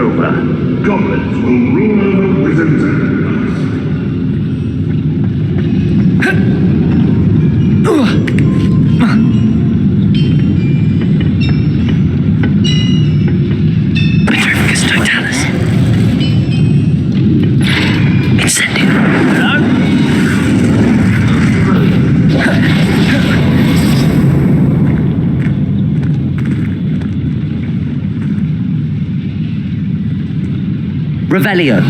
over, goblins will rule over wizards and Revelio.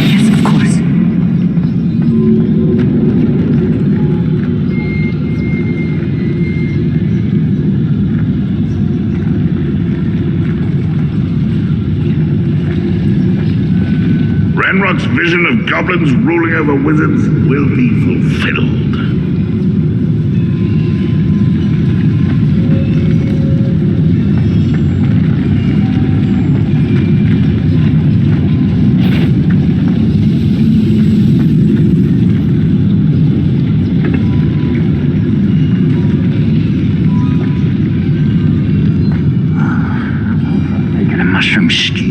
Yes, of course. Ranrock's vision of goblins ruling over wizards will be fulfilled. Mushroom stew.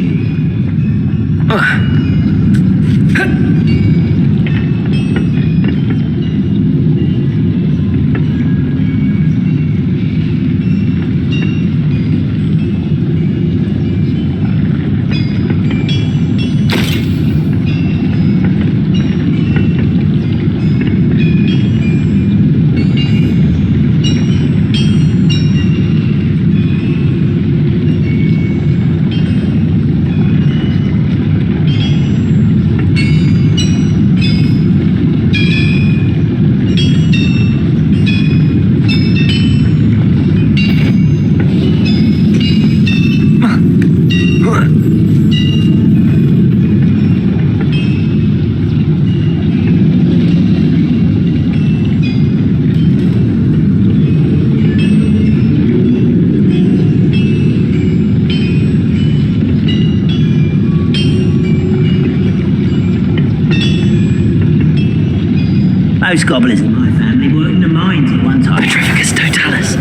Most goblins in my family worked in the mines at one time. Petrificus totalis.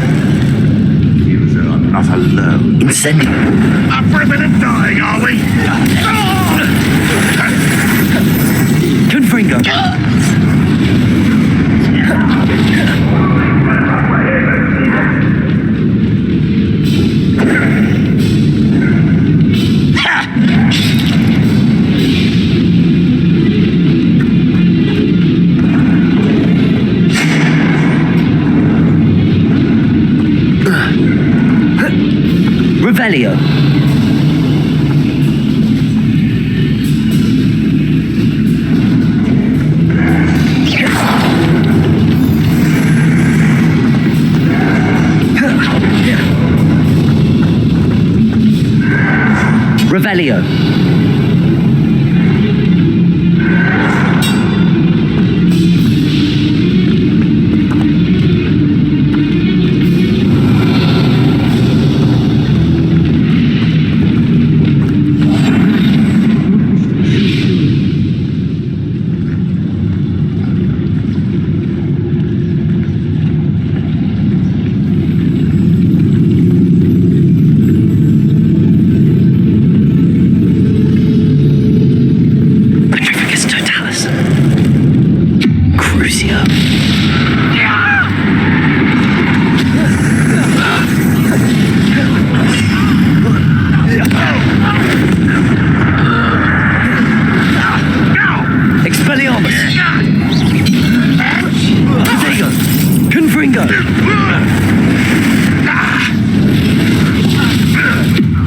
You are not alone. Incendio. Up for a bit of dying, are we? Confringo. Revelio. Revelio.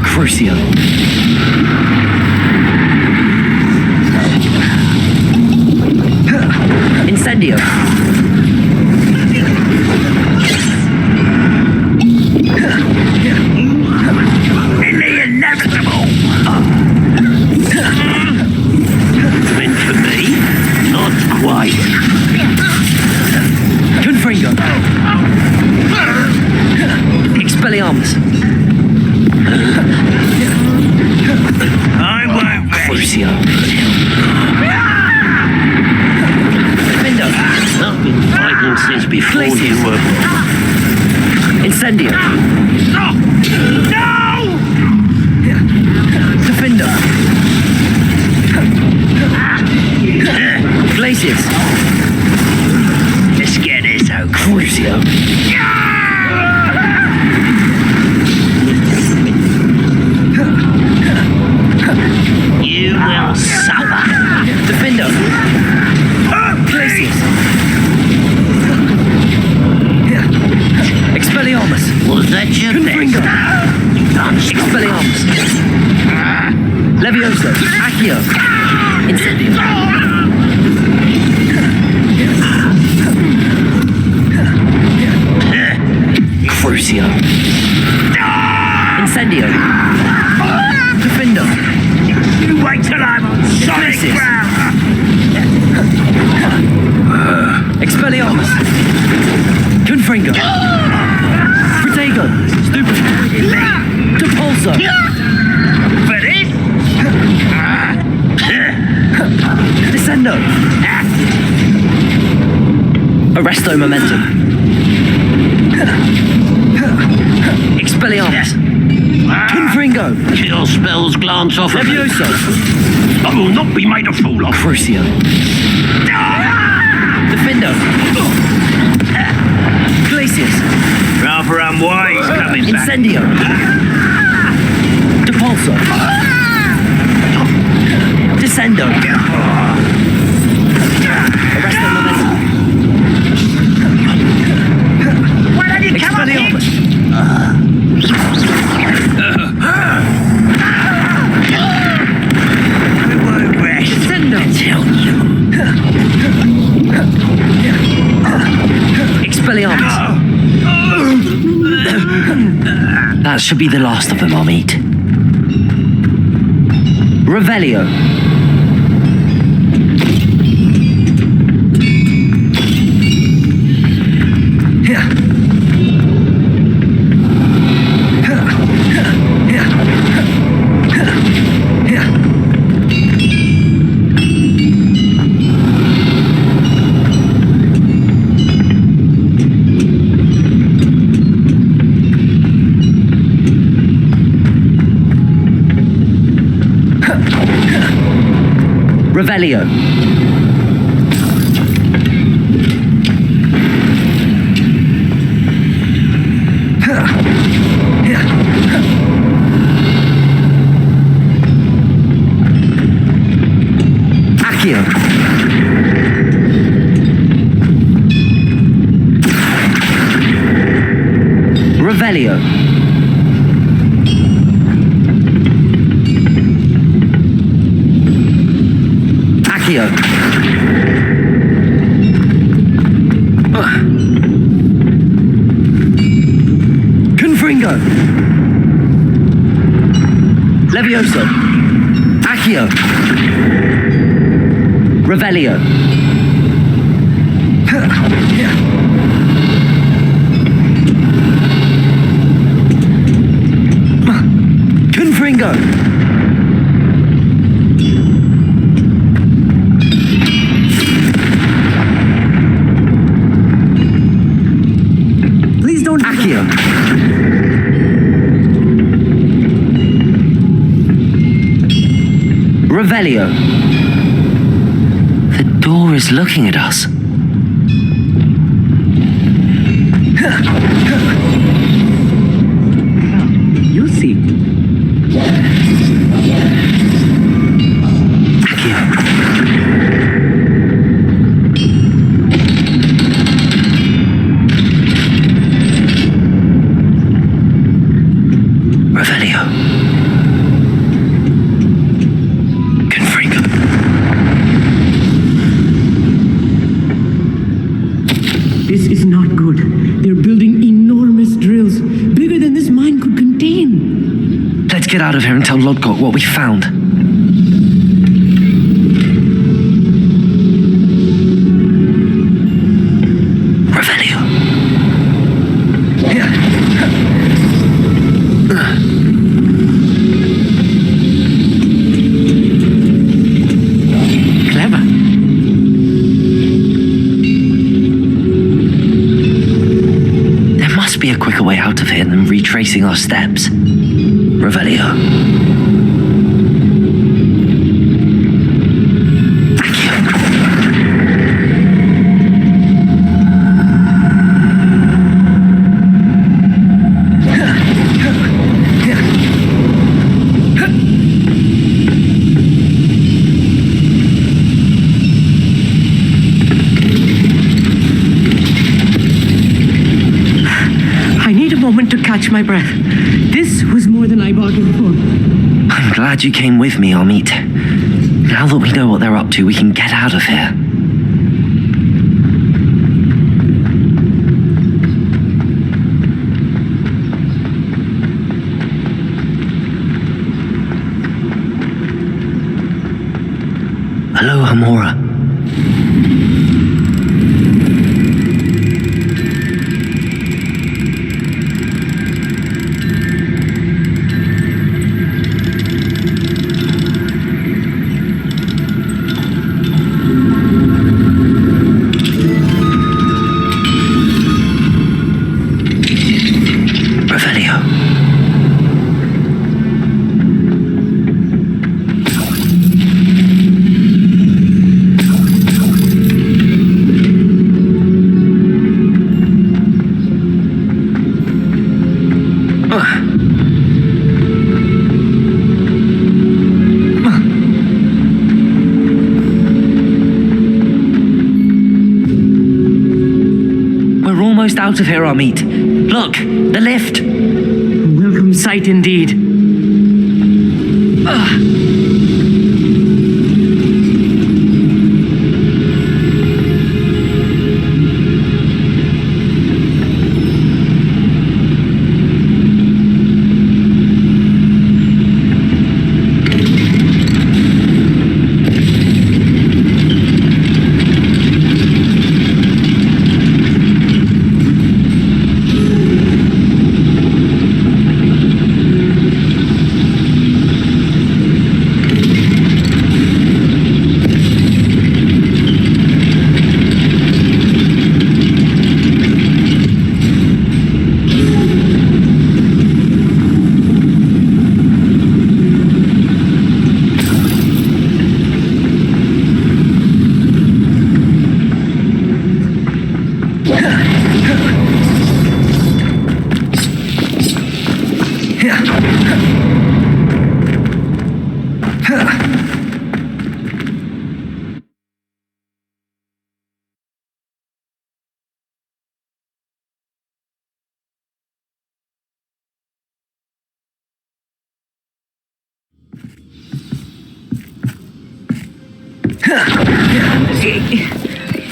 Crucio. Incendio. In the inevitable. Meant for me? Not quite. Confringo. Expelliarmus. I won't Crucio. Defendo. Not been fighting since was before you were born. Incendio. No! No! Defender. Glacius. Let's get this out. Crucio. You will suffer. Defender. Glacius. Expelliarmus. Was that your Confringo. best? Expelliarmus. Levioso. Accio. Incendio. Crucio. Incendio. Defender. You wait till I'm on solid Glacius. ground! Expelliarmus. Confringo. Protego. Stupid. Depulso. For this? Descendo. Arresto Momentum. Expelliarmus. Confringo. Kill spells glance off of me. Levioso. I will not be made a fool of. Crucio. Defendo. Glacius. Rather unwise coming back. Incendio. Depulso. Descendo. Arresto Momentum. Why don't you come on in? Expelliarmus. I won't rest. Descendo. Tell you. Expelliarmus. That should be the last of them I'll meet. Revelio. Revelio. Accio. Revelio. Accio. Confringo. Levioso. Accio. Revelio. Confringo. Please don't. Accio. Revelio. The door is looking at us. You see. Accio. Revelio. Confringo. This is not good. They're building enormous drills, bigger than this mine could contain. Let's get out of here and tell Lodgok what we found. Revelio. Clever. must be a quicker way out of here than retracing our steps. Revelio. Thank you. I need a moment to catch my breath. This was more than I bargained for. I'm glad you came with me, Amit. Now that we know what they're up to, we can get out of here. Hello, Hamora. We're almost out of here, Amit. Look, the lift. A welcome sight indeed.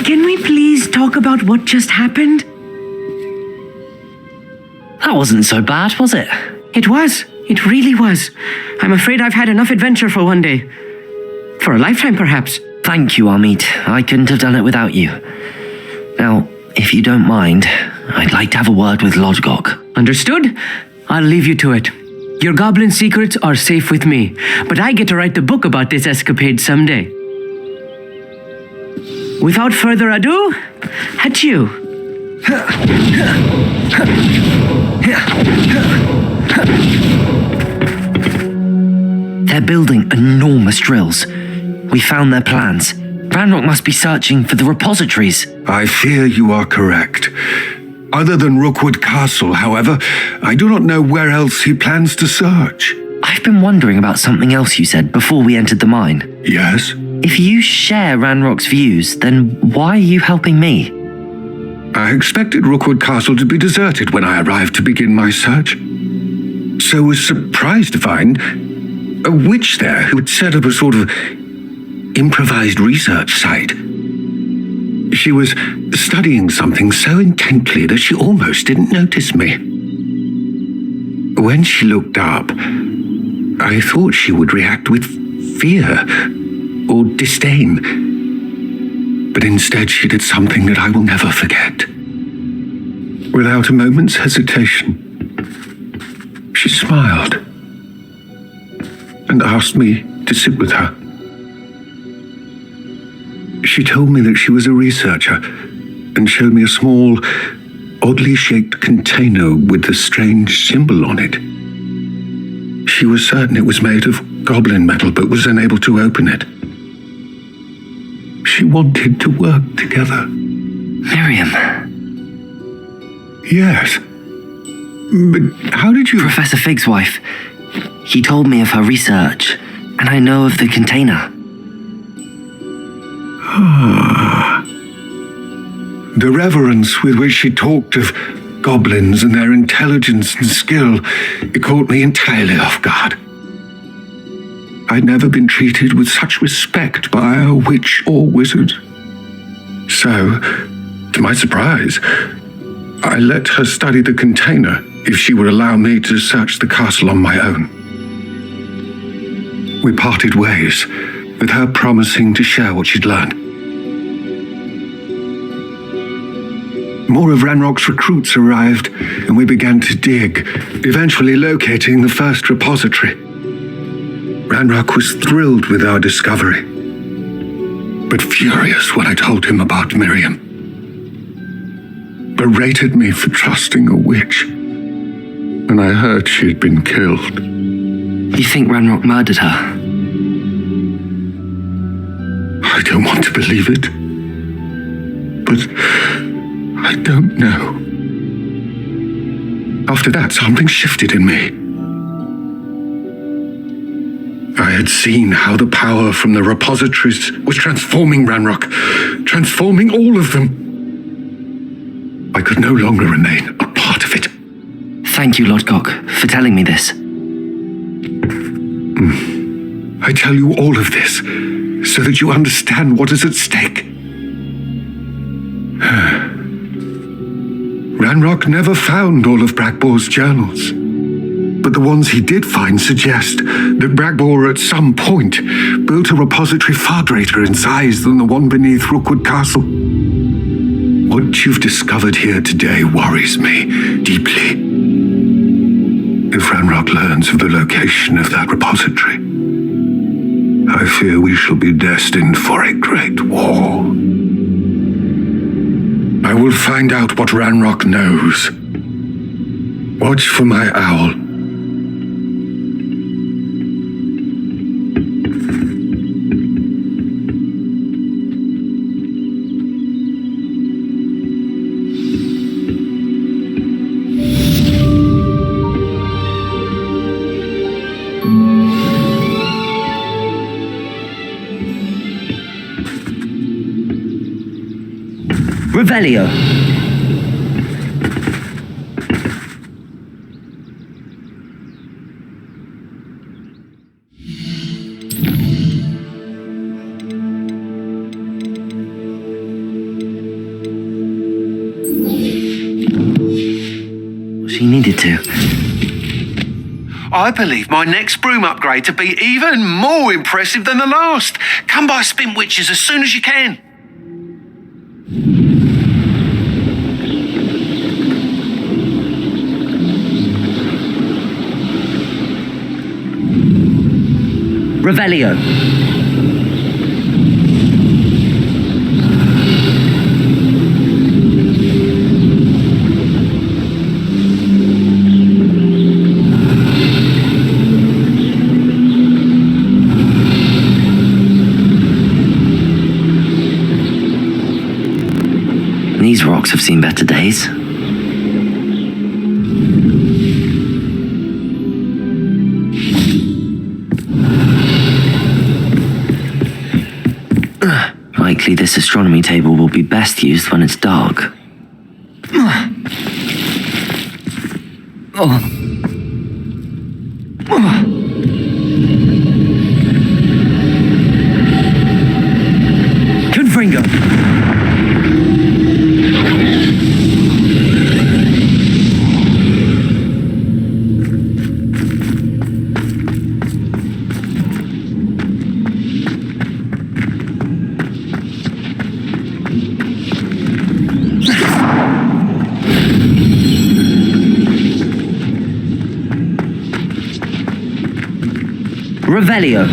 Can we please talk about what just happened? That wasn't so bad, was it? It was. It really was. I'm afraid I've had enough adventure for one day. For a lifetime, perhaps. Thank you, Amit. I couldn't have done it without you. Now, if you don't mind, I'd like to have a word with Lodgok. Understood? I'll leave you to it. Your goblin secrets are safe with me, but I get to write the book about this escapade someday. Without further ado, adieu. They're building enormous drills. We found their plans. Ranrock must be searching for the repositories. I fear you are correct. Other than Rookwood Castle, however, I do not know where else he plans to search. I've been wondering about something else you said before we entered the mine. Yes? If you share Ranrock's views, then why are you helping me? I expected Rookwood Castle to be deserted when I arrived to begin my search. So was surprised to find a witch there who had set up a sort of improvised research site. She was studying something so intently that she almost didn't notice me. When she looked up, I thought she would react with fear or disdain. But instead she did something that I will never forget. Without a moment's hesitation, she smiled and asked me to sit with her. She told me that she was a researcher and showed me a small oddly shaped container with the strange symbol on it. She was certain it was made of goblin metal, but was unable to open it. She wanted to work together. Miriam. Yes. But how did you... Professor Fig's wife. He told me of her research, and I know of the container. The reverence with which she talked of goblins and their intelligence and skill, it caught me entirely off guard. I'd never been treated with such respect by a witch or wizard. So, to my surprise, I let her study the container if she would allow me to search the castle on my own. We parted ways, with her promising to share what she'd learned. More of Ranrock's recruits arrived, and we began to dig, eventually locating the first repository. Ranrock was thrilled with our discovery, but furious when I told him about Miriam. Berated me for trusting a witch, and I heard she'd been killed. You think Ranrock murdered her? I don't want to believe it, but I don't know. After that, something shifted in me. I had seen how the power from the repositories was transforming Ranrock, transforming all of them. I could no longer remain a part of it. Thank you, Lord Gok, for telling me this. I tell you all of this so that you understand what is at stake. Ranrock never found all of Bragbor's journals, but the ones he did find suggest that Bragbor at some point built a repository far greater in size than the one beneath Rookwood Castle. What you've discovered here today worries me deeply. If Ranrock learns of the location of that repository, I fear we shall be destined for a great war. I will find out what Ranrock knows. Watch for my owl. Revelio. She needed to. I believe my next broom upgrade to be even more impressive than the last. Come by Spin Witches as soon as you can. Revelio. These rocks have seen better days. Likely this astronomy table will be best used when it's dark. Confringo. Revelio.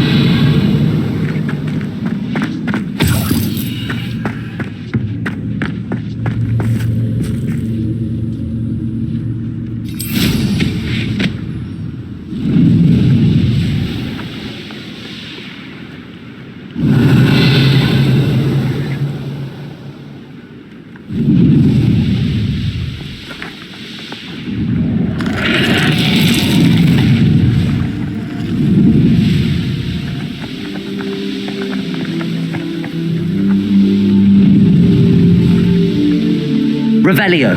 Revelio.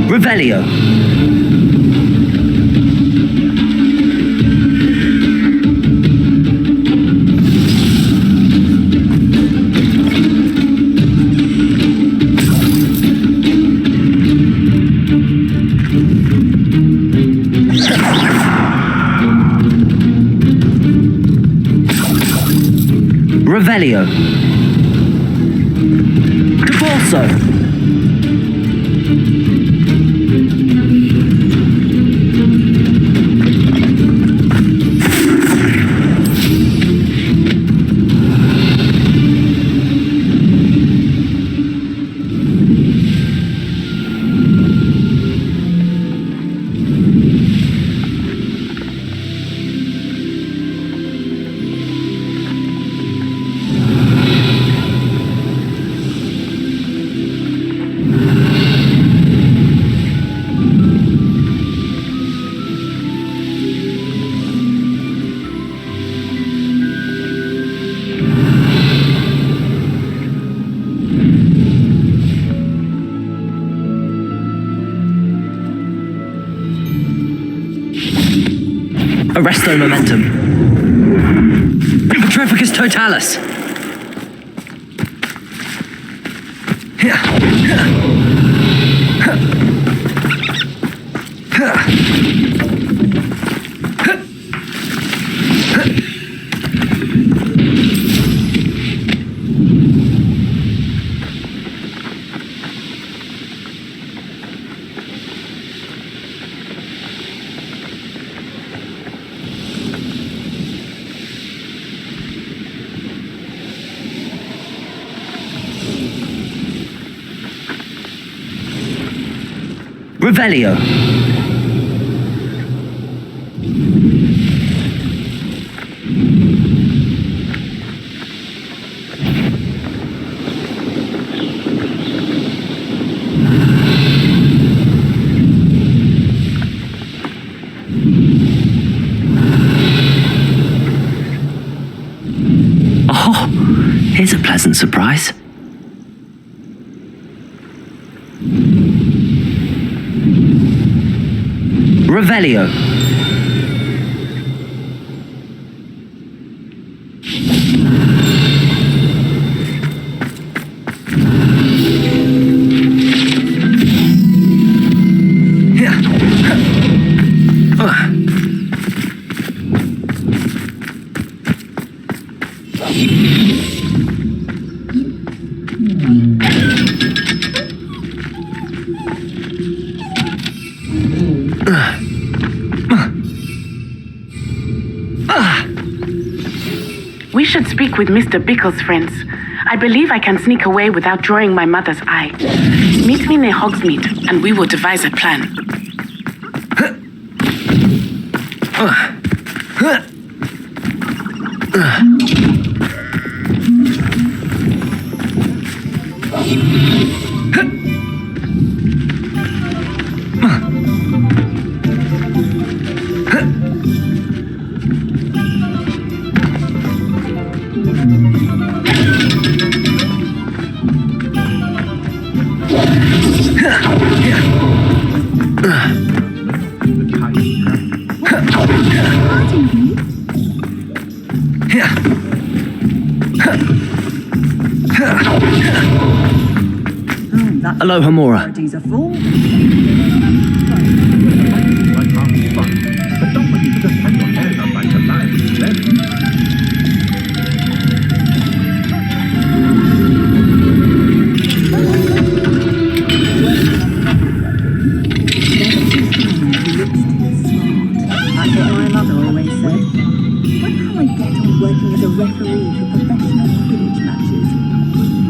Revelio. Revelio. Deborso. Arresto momentum. Petrificus totalis. Revelio. Oh, here's a pleasant surprise. Revelio. We should speak with Mr. Bickle's friends. I believe I can sneak away without drawing my mother's eye. Meet me near Hogsmeade, and we will devise a plan. Aloha Mora. Referee for professional Quidditch matches.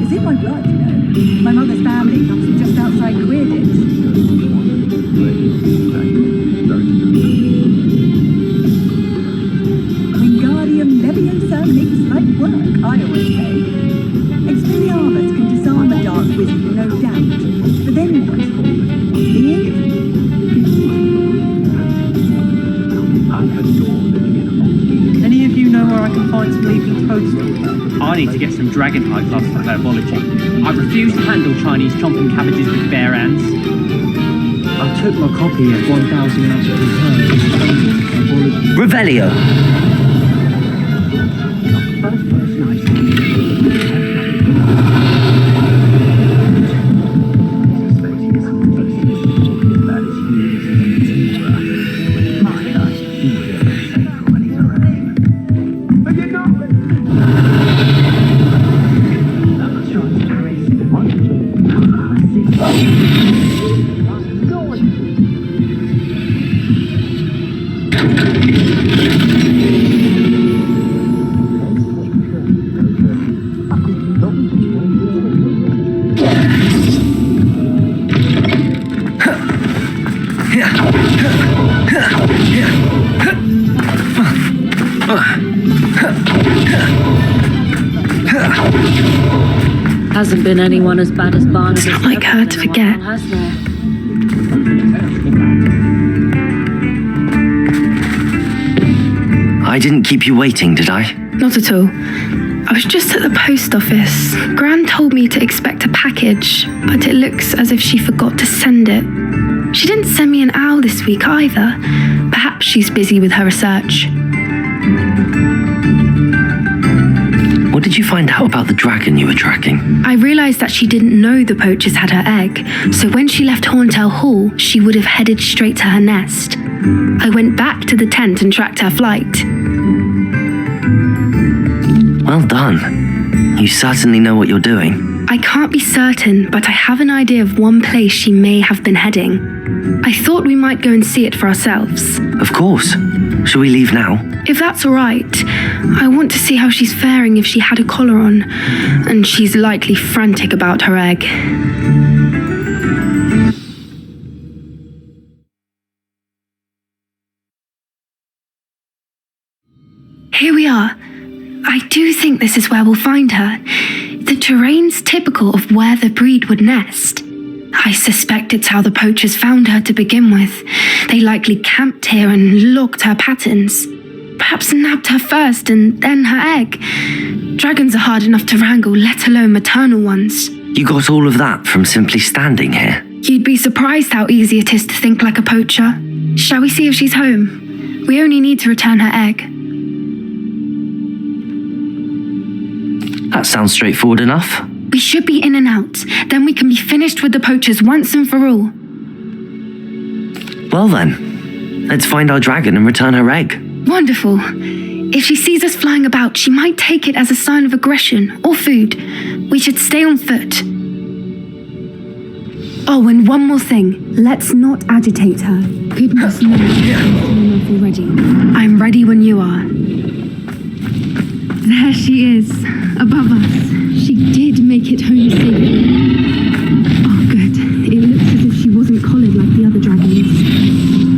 It's in my blood, you know. My mother's family comes from just outside Any of you know where I can find some leafy toadstools? I need to get some dragon high class for herbology. I refuse to handle Chinese chomping cabbages with bare hands. I took my copy of 1000 Magical Herbs. Revelio. Hasn't been anyone as bad as Barnaby. It's not like her to forget. Has there? I didn't keep you waiting, did I? Not at all. I was just at the post office. Gran told me to expect a package, but it looks as if she forgot to send it. She didn't send me an owl this week either. Perhaps she's busy with her research. What did you find out about the dragon you were tracking? I realised that she didn't know the poachers had her egg, so when she left Horntail Hall, she would have headed straight to her nest. I went back to the tent and tracked her flight. Well done. You certainly know what you're doing. I can't be certain, but I have an idea of one place she may have been heading. I thought we might go and see it for ourselves. Of course. Shall we leave now? If that's all right, I want to see how she's faring if she had a collar on, and she's likely frantic about her egg. Here we are. I do think this is where we'll find her. The terrain's typical of where the breed would nest. I suspect it's how the poachers found her to begin with. They likely camped here and logged her patterns. Perhaps nabbed her first and then her egg. Dragons are hard enough to wrangle, let alone maternal ones. You got all of that from simply standing here. You'd be surprised how easy it is to think like a poacher. Shall we see if she's home? We only need to return her egg. That sounds straightforward enough. We should be in and out. Then we can be finished with the poachers once and for all. Well then, let's find our dragon and return her egg. Wonderful. If she sees us flying about, she might take it as a sign of aggression or food. We should stay on foot. Oh, and one more thing. Let's not agitate her. Goodness knows enough already. I'm ready when you are. There she is, above us. She did make it home safely. Oh, good. It looks as if she wasn't collared like the other dragons.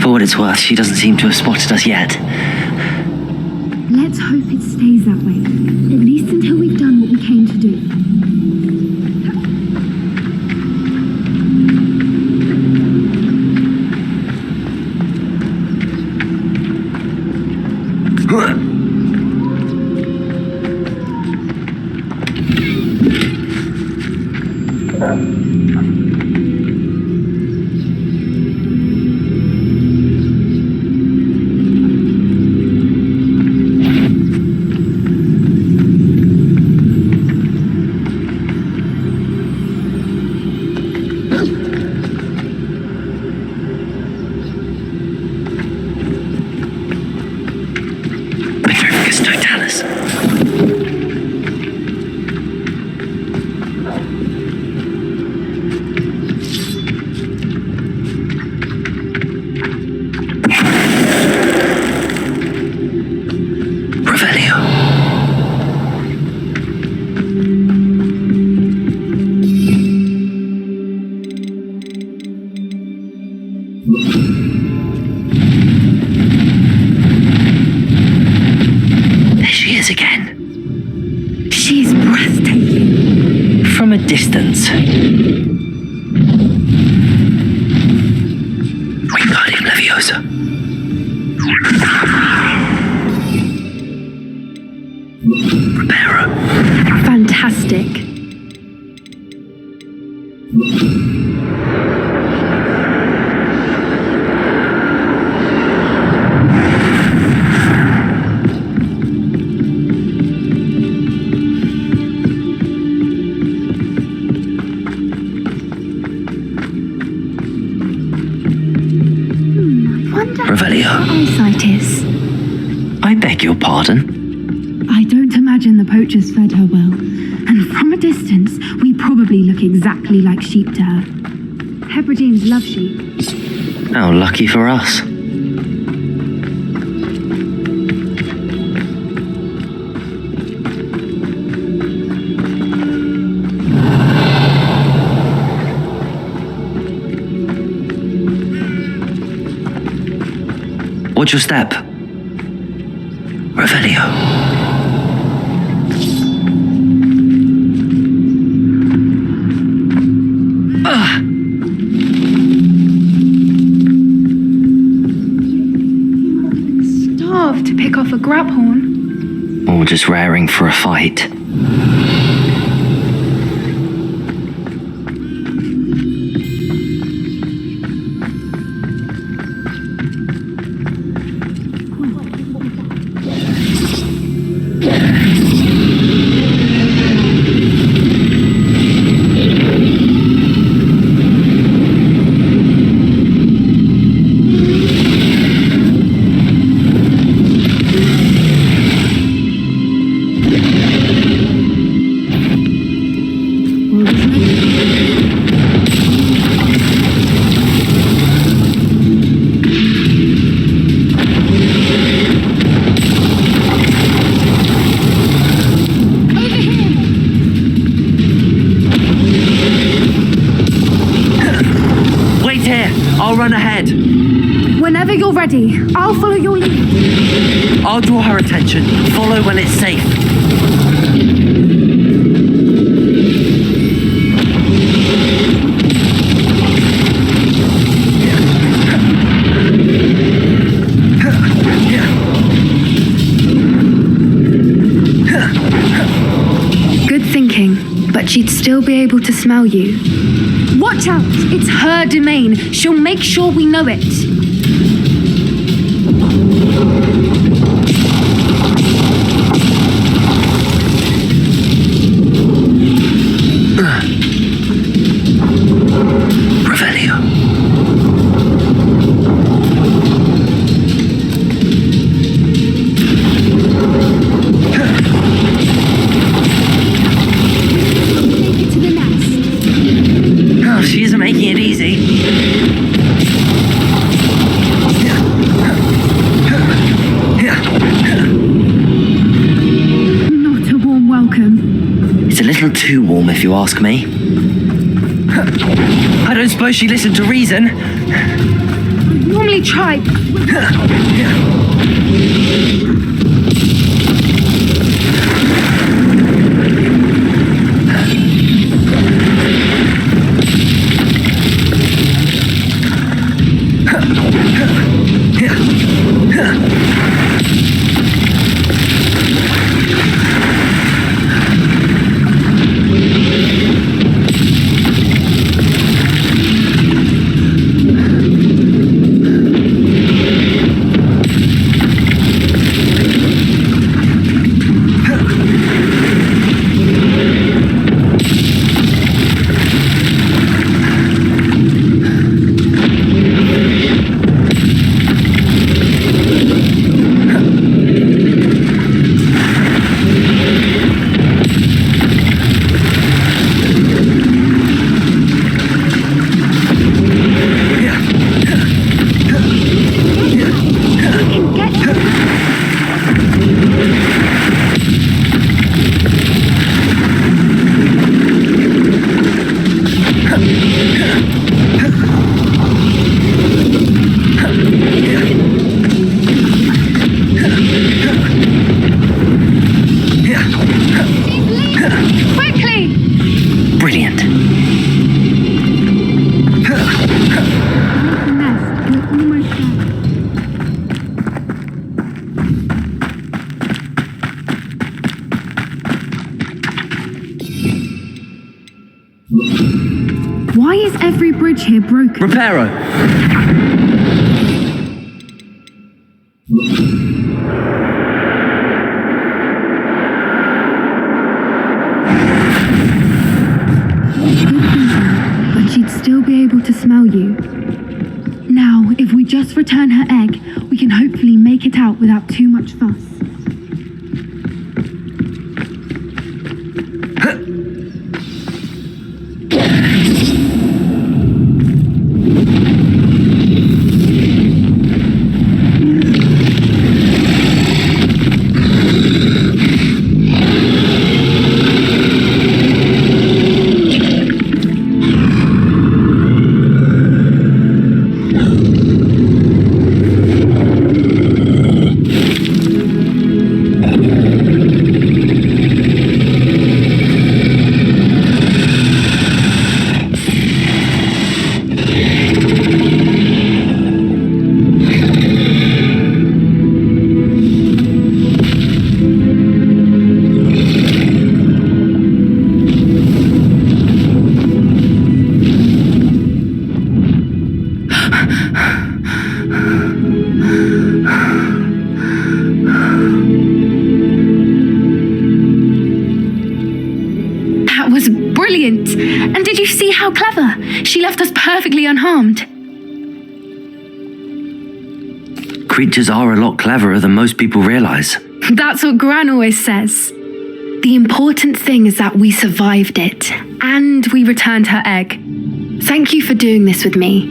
For what it's worth, she doesn't seem to have spotted us yet. Let's hope it stays that way. At least until we've done what we came to do. distance. Wingardium Leviosa. Reparo. Fantastic. Revelio. Eyesight is. I beg your pardon? I don't imagine the poachers fed her well, and from a distance, we probably look exactly like sheep to her. Hebrideans love sheep. How lucky for us. Watch your step. Revelio. Starved to pick off a grabhorn. Or just raring for a fight. I'll run ahead. Whenever you're ready, I'll follow your lead. I'll draw her attention. Follow when it's safe. Good thinking, but she'd still be able to smell you. Watch out! It's her domain. She'll make sure we know it. Revelio. To the nest. Oh, she isn't making it easy. Not a warm welcome. It's a little too warm if you ask me. I don't suppose she listened to reason. Normally try. every bridge here broken. Reparo! But she'd still be able to smell you. Now, if we just return her egg, we can hopefully make it out without too much fuss. That was brilliant! And did you see how clever? She left us perfectly unharmed. Creatures are a lot cleverer than most people realize. That's what Gran always says. The important thing is that we survived it, and we returned her egg. Thank you for doing this with me.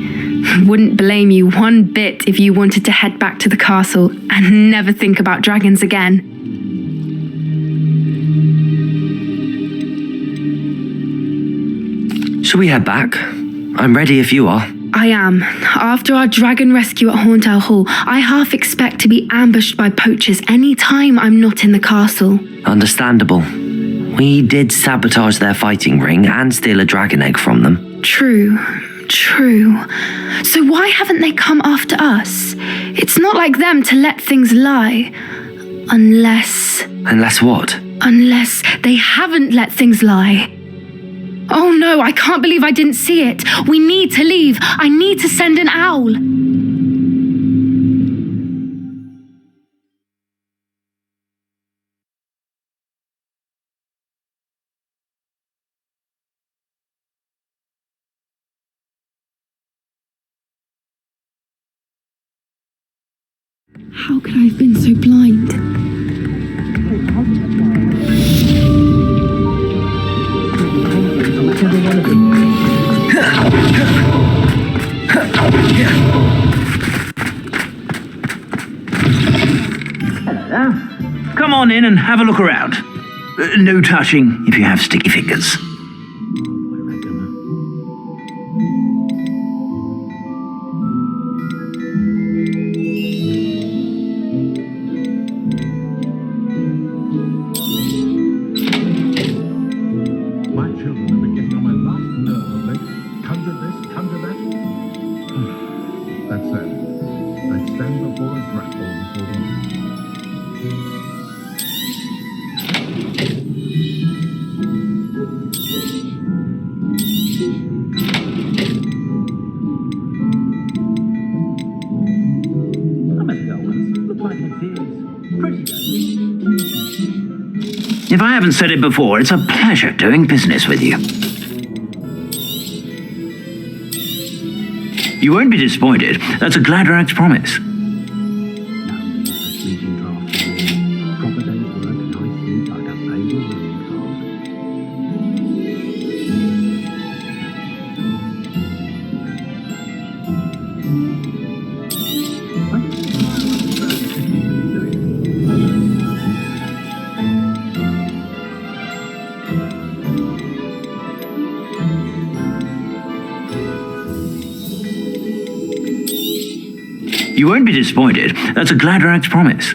Wouldn't blame you one bit if you wanted to head back to the castle and never think about dragons again. Shall we head back? I'm ready if you are. I am. After our dragon rescue at Hauntow Hall, I half expect to be ambushed by poachers any time I'm not in the castle. Understandable. We did sabotage their fighting ring and steal a dragon egg from them. True. So why haven't they come after us? It's not like them to let things lie. Unless Unless what? Unless they haven't let things lie. Oh no, I can't believe I didn't see it. We need to leave. I need to send an owl. How could I have been so blind? Come on in and have a look around. No touching if you have sticky fingers. My children have been getting on my last nerve of late. Conjure this, conjure that. That said, I stand before a grapple before them. If I haven't said it before, it's a pleasure doing business with you. You won't be disappointed. That's a Gladrax promise. You won't be disappointed. That's a Gladrax promise.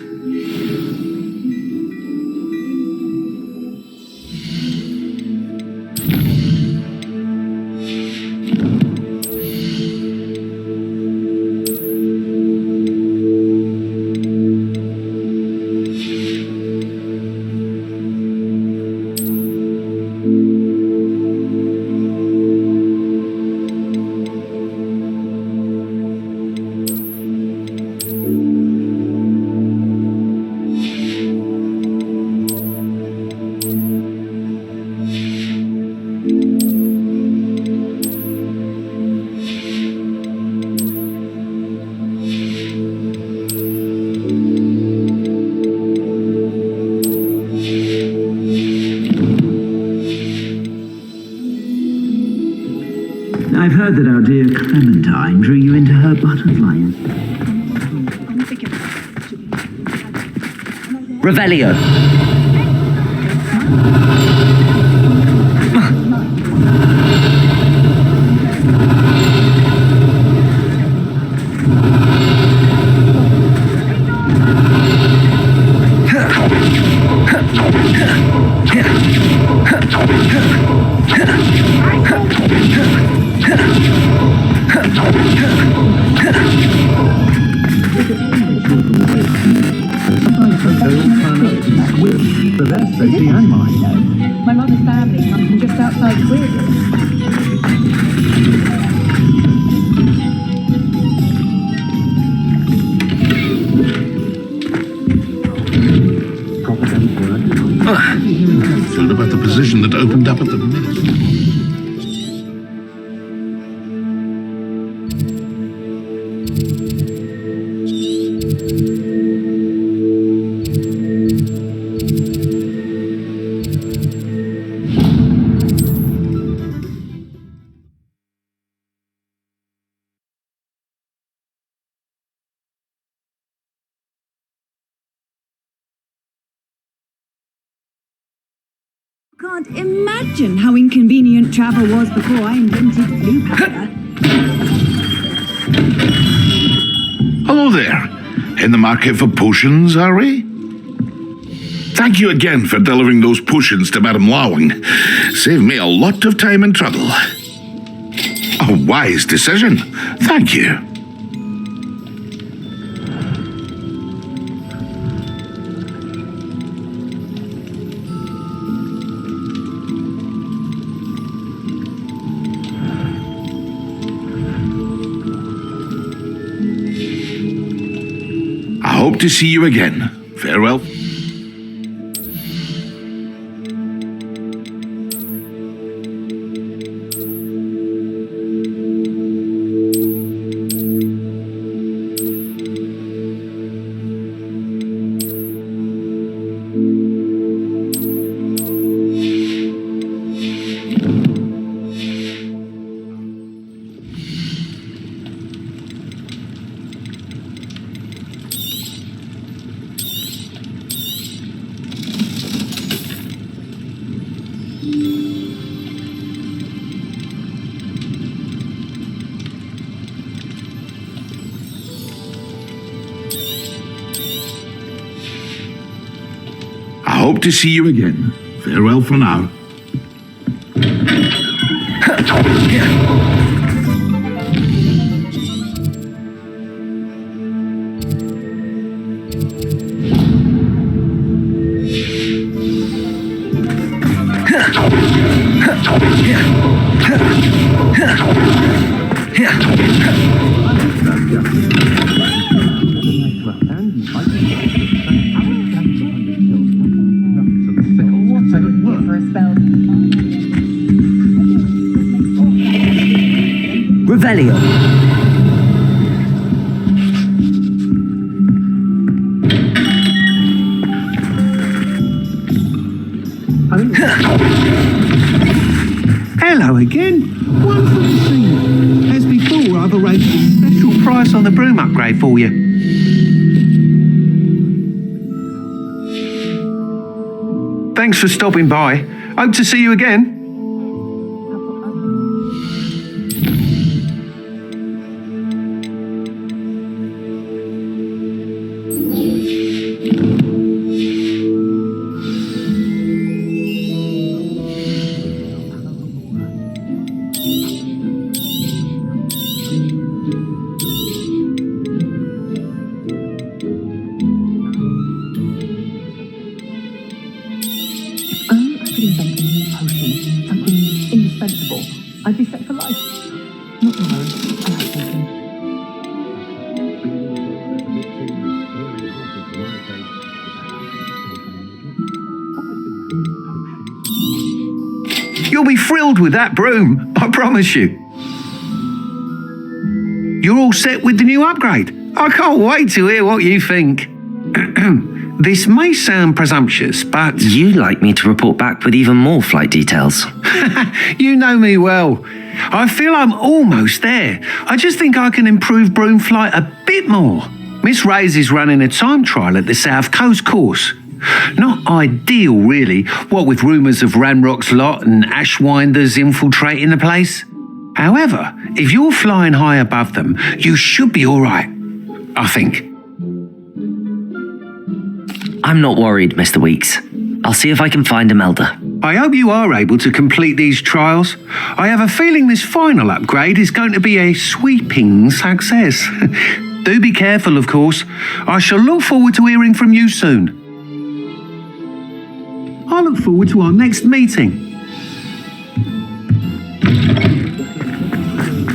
heard that our dear Clementine drew you into her butterfly. Revelio. My mother's family comes from just outside Sweden. Thrilled about the position that opened up at the minute. Can't imagine how inconvenient travel was before I invented blue powder. Hello there. In the market for potions, are we? Thank you again for delivering those potions to Madame Lowing. Saved me a lot of time and trouble. A wise decision. Thank you. I hope to see you again. Farewell. I hope to see you again. Farewell for now. Revelio. Hello again. Wonderful to see you. As before, I've arranged a special price on the broom upgrade for you. Thanks for stopping by. Hope to see you again. I'd be set for life. Not to worry, I like talking. You'll be thrilled with that broom, I promise you. You're all set with the new upgrade. I can't wait to hear what you think. This may sound presumptuous, but You'd like me to report back with even more flight details. you know me well. I feel I'm almost there. I just think I can improve broom flight a bit more. Miss Ray's is running a time trial at the South Coast course. Not ideal, really, what with rumours of Ranrock's lot and Ashwinders infiltrating the place. However, if you're flying high above them, you should be all right, I think. I'm not worried, Mr. Weeks. I'll see if I can find Imelda. I hope you are able to complete these trials. I have a feeling this final upgrade is going to be a sweeping success. Do be careful, of course. I shall look forward to hearing from you soon. I look forward to our next meeting.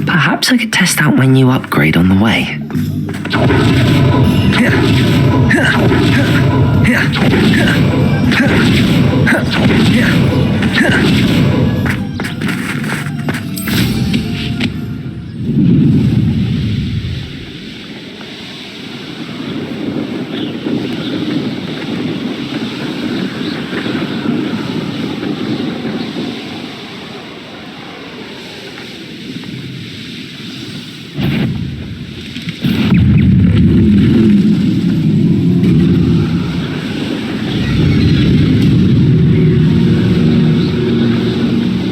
Perhaps I could test out my new upgrade on the way.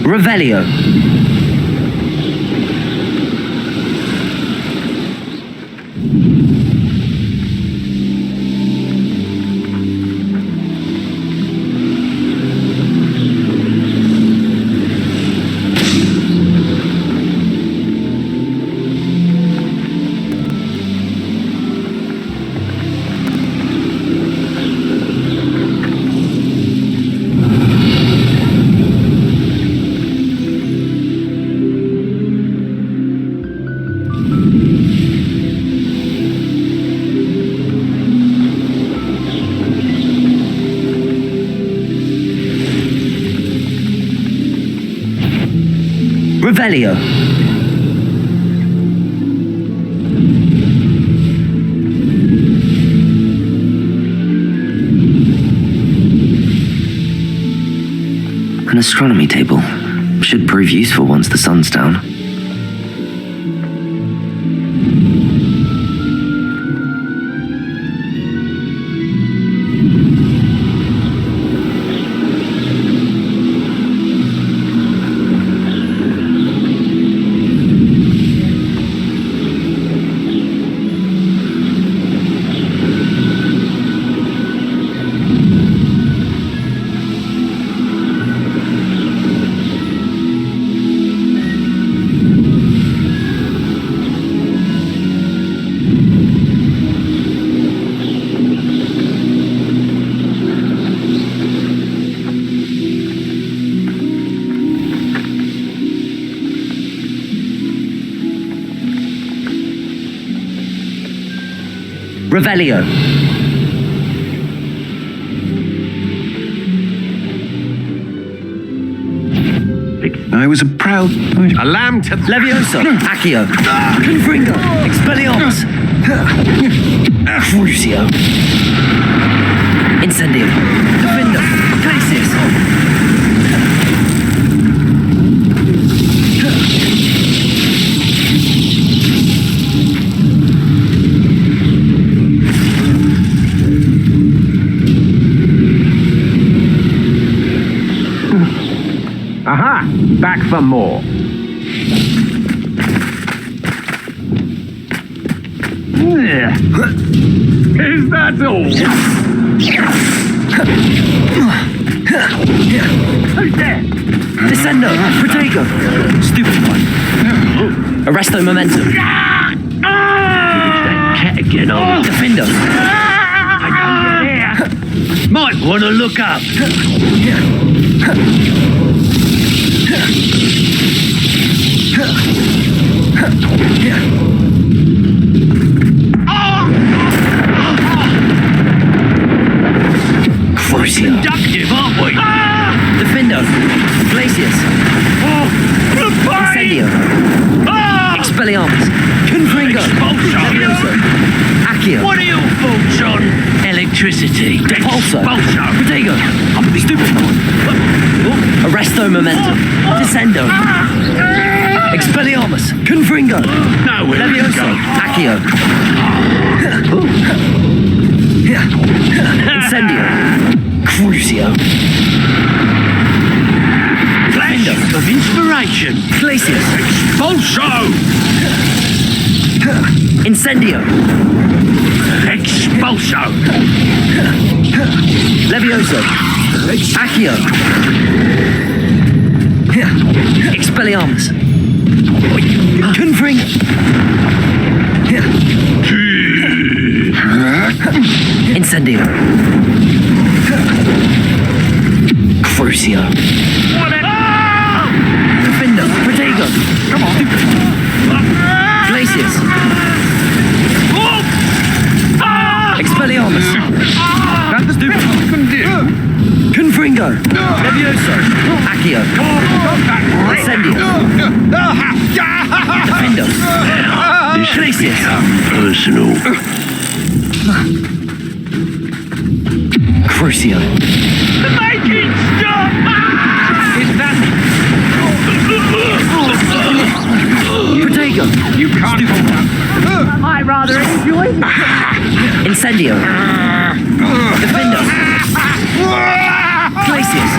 Revelio. Revelio. An astronomy table. Should prove useful once the sun's down. Revelio. I was a proud... A lamb to... Leviosa. Accio. Confringo. Expelliarmus. Crucio. Incendio. Defender. Glacis. Aha! Back for more. Is that all? Who's there? Descendo. Protego. Stupid one. Arresto momentum. Cat again, old Defendo. Might want to look up. Crucio. Inductive, aren't we? Defendo. Glacius. Incendio. Expelliarmus. Confringo. Expulsion. Leviosa. Accio. What are your thoughts on electricity? Electricity. Repulso. Expulso. Protego. Stupefy. Arresto momentum. Descendo. Expelliarmus. Confringo. No, where did it Levioso. go? Accio. Incendio. Crucio. Flash of inspiration. Glacius. Expulso. Incendio. Expulso. Levioso. Accio. Expelliarmus. Confring. Incendio. Crucio. Defender. Protego. Come on. Glacius. Expelliarmus. That's stupid. Confringo. Levioso. Accio. Incendio. Defender. This has Glacius. become personal. Crucio. Make it stop! Is that... Protego. You can't hold that. I rather enjoy Incendio. Defender. Glacius.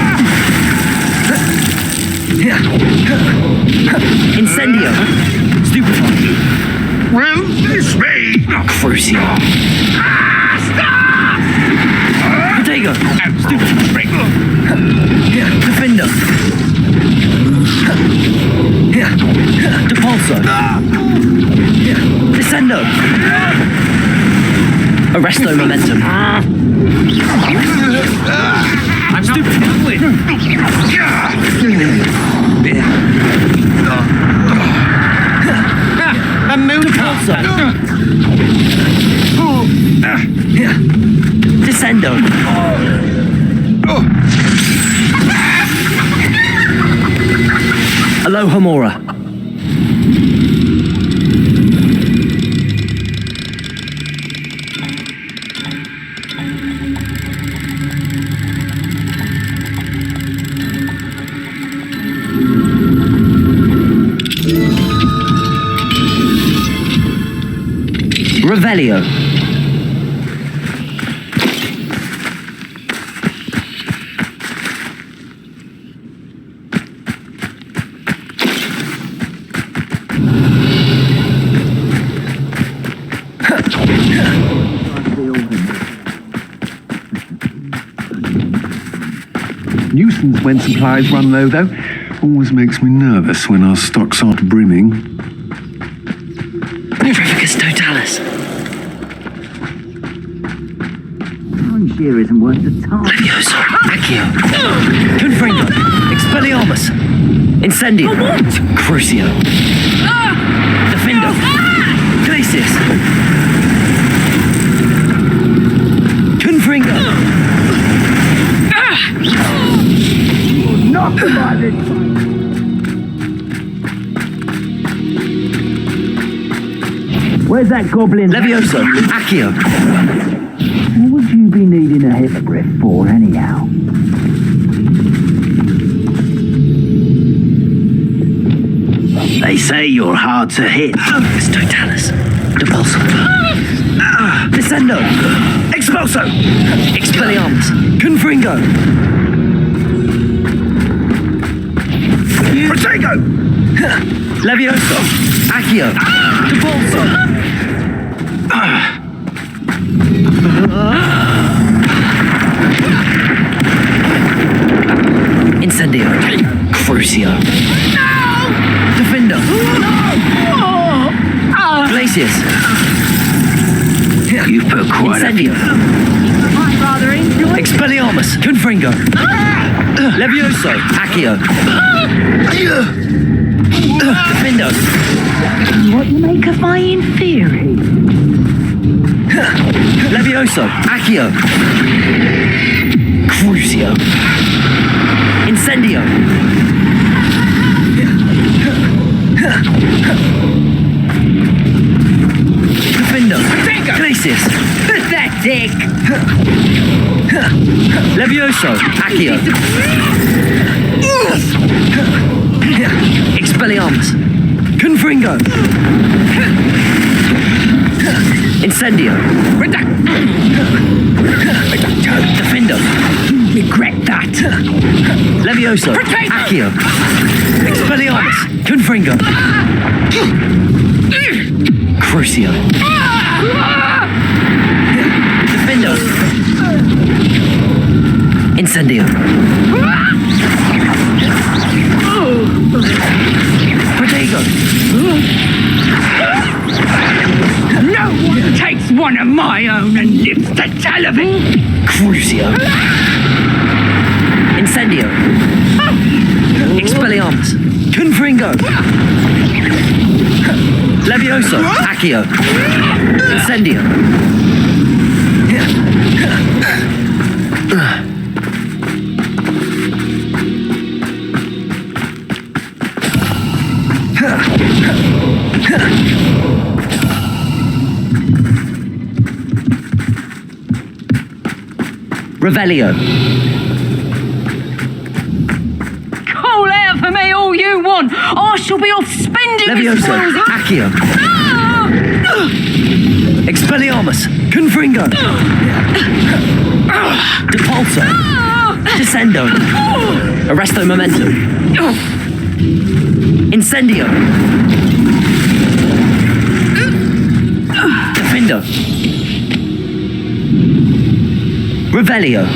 Incendio. Stupefy. Well, this way. Crucio. Protego. Stupid. Defender. Depulso. Descendo. Arresto momentum. I'm stupid. A new Depulso. Descendo. Alohomora. Revelio. Nuisance when supplies run low, though. Always makes me nervous when our stocks aren't brimming. Revicus totalis. Throwing shear isn't worth the time. Levioso. Accio. Confringo. Expelliarmus. Incendio. Crucio. Defendo. Glacius. Confringo. Not by this time. Where's that goblin? Levioso. Accio. What would you be needing a hippogriff for, anyhow? They say you're hard to hit. Revicus totalis. Depulso. Descendo. Expulso. Expelliarmus. Confringo. Protego! Levioso. Accio. Depulso. Incendio. Crucio. Defender. Glacius. You've put quite Incendio. I rather enjoy Expelliarmus. Confringo. Levioso. Accio. Defender. what you make of my inferi. Levioso. Accio. Crucio. Incendio. Defender. Glacius. Pathetic! dick! Levioso! Accio! Expelliarmus! Confringo! Incendio! Defendo! Regret that! Levioso! Accio! Expelliarmus! Confringo! Crucio! Defendo! Incendio! Protego! No one takes one of my own and lives to tell of it! Crucio! Incendio! Expelliarmus! Confringo! Levioso! Accio! Incendio! Revelio! Call out for me all you want! I shall be off spending Levioso! Accio! Expelliarmus! Confringo! Depulso! Descendo! Arresto Momentum! Incendio! Defendo! Revelio!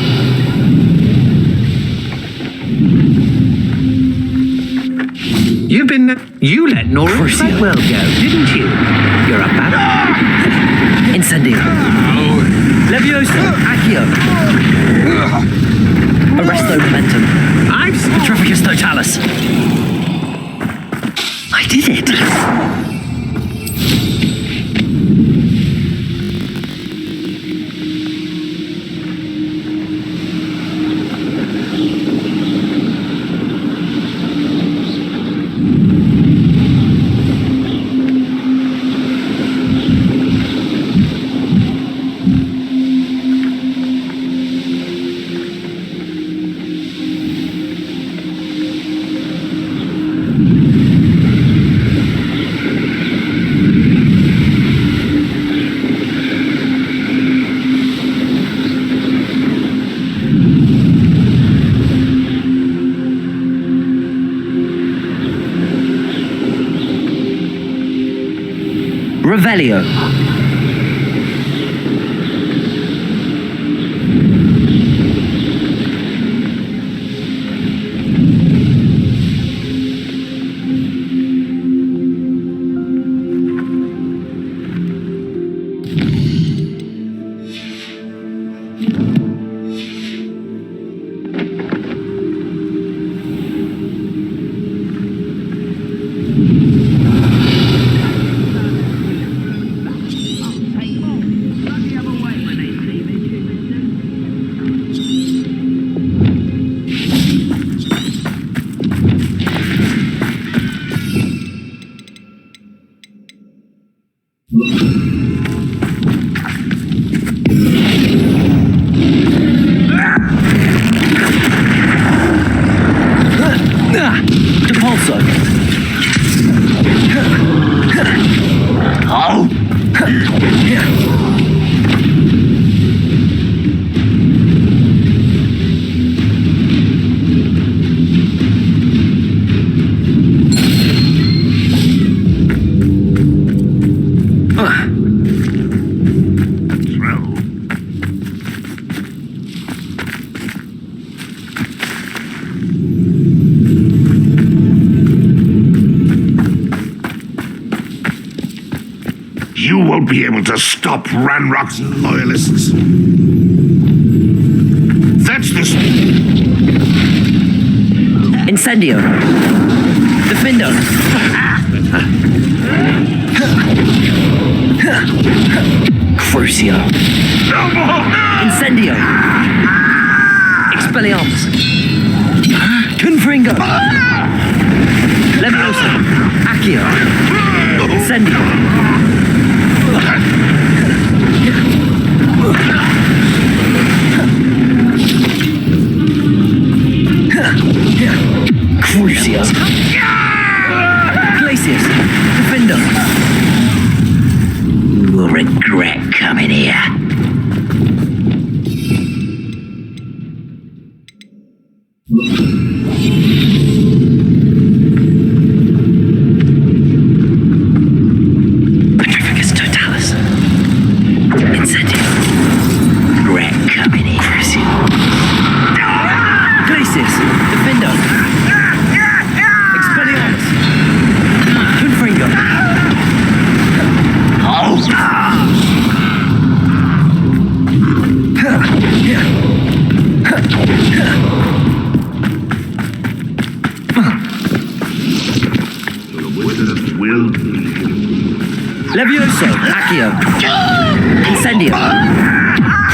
You let Nora Crucio. Blackwell go, didn't you? You're a bad. Incendio! Levioso! Accio! Arresto Momentum! Petrificus Totalis! I did it! Revelio! Depulso! Oh! You won't be able to stop Ranrock's loyalists. That's the... Incendio! Defendo! Crucio! Incendio! Expelliarmus! Confringo! Levioso! Accio! Incendio! Crucius. Glacius. Defender. You will regret coming here. Petrificus totalis. Incendium. Regret coming here. Glacius. Defender. Expelliarmus. Confringo. Levioso. Accio. Incendium.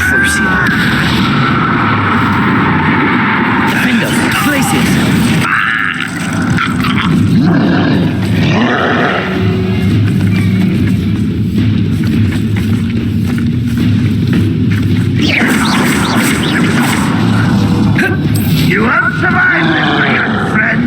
Crucio. Defender. Glacius. You won't survive this, my young friend.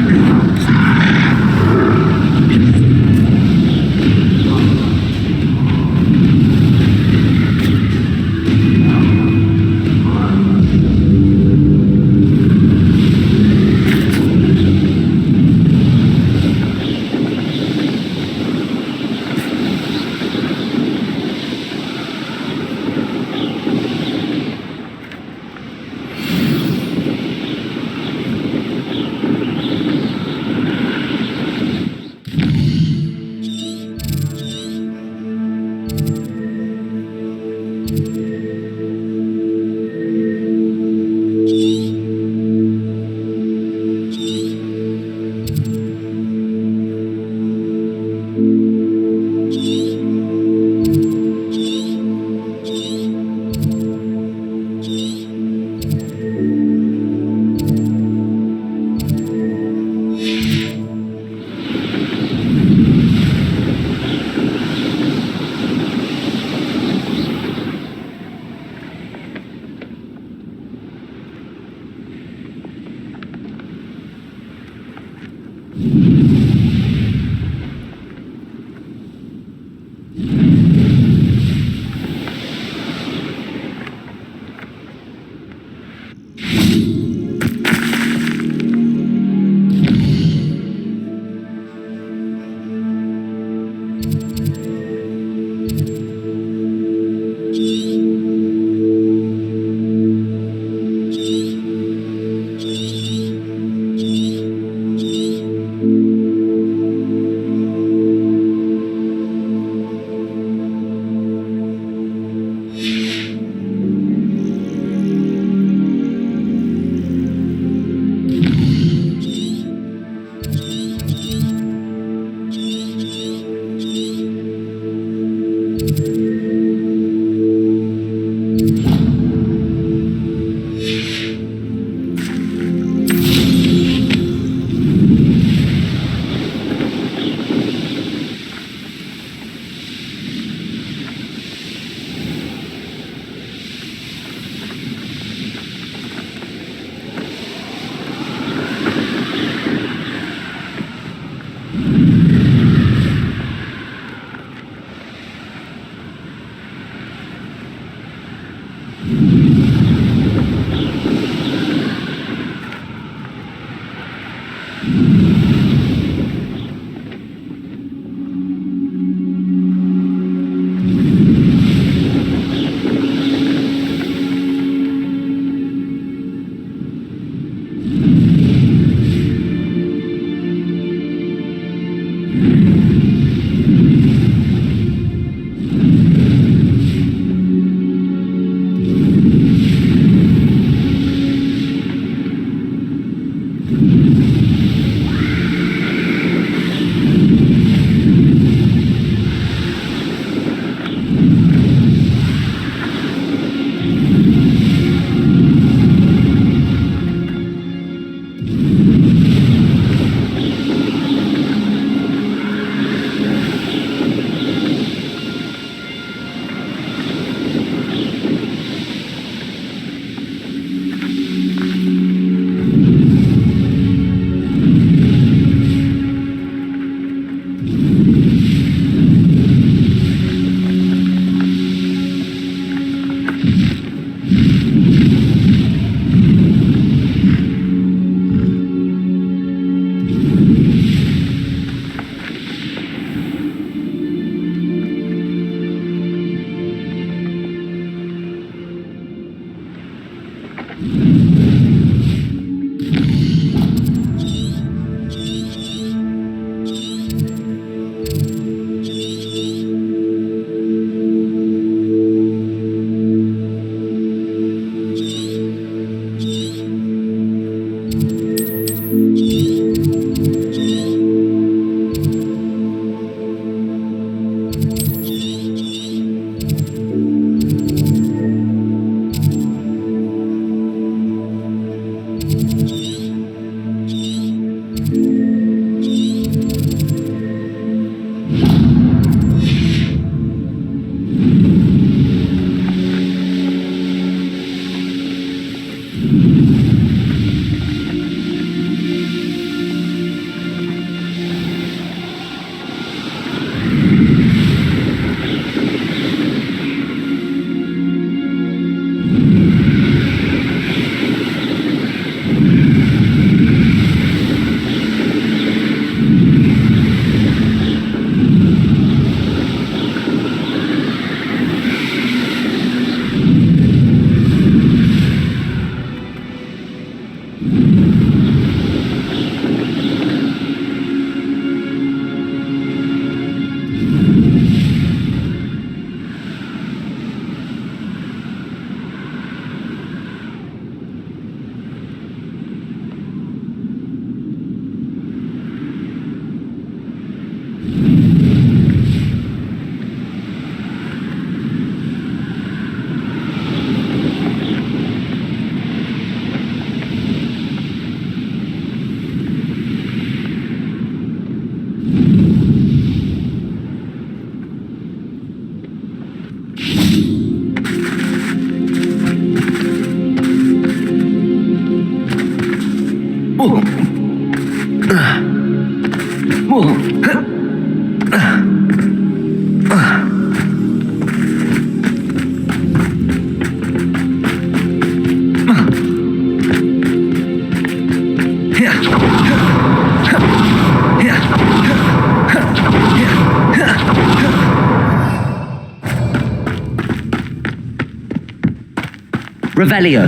Revelio.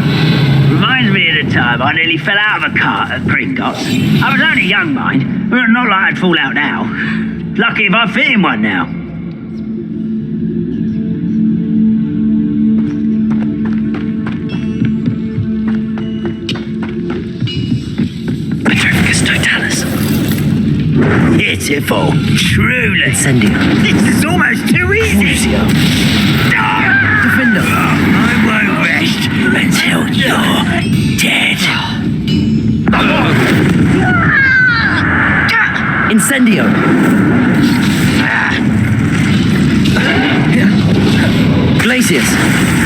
Reminds me of the time I nearly fell out of a cart at Gringotts. I was only young, mind, but not like I'd fall out now. Lucky if I fit in one now. Petrificus totalis. Pitiful. Truly. Incendio. This is almost too easy. Crucio. Defender. I won't rest until you're dead. Incendio. Glacius.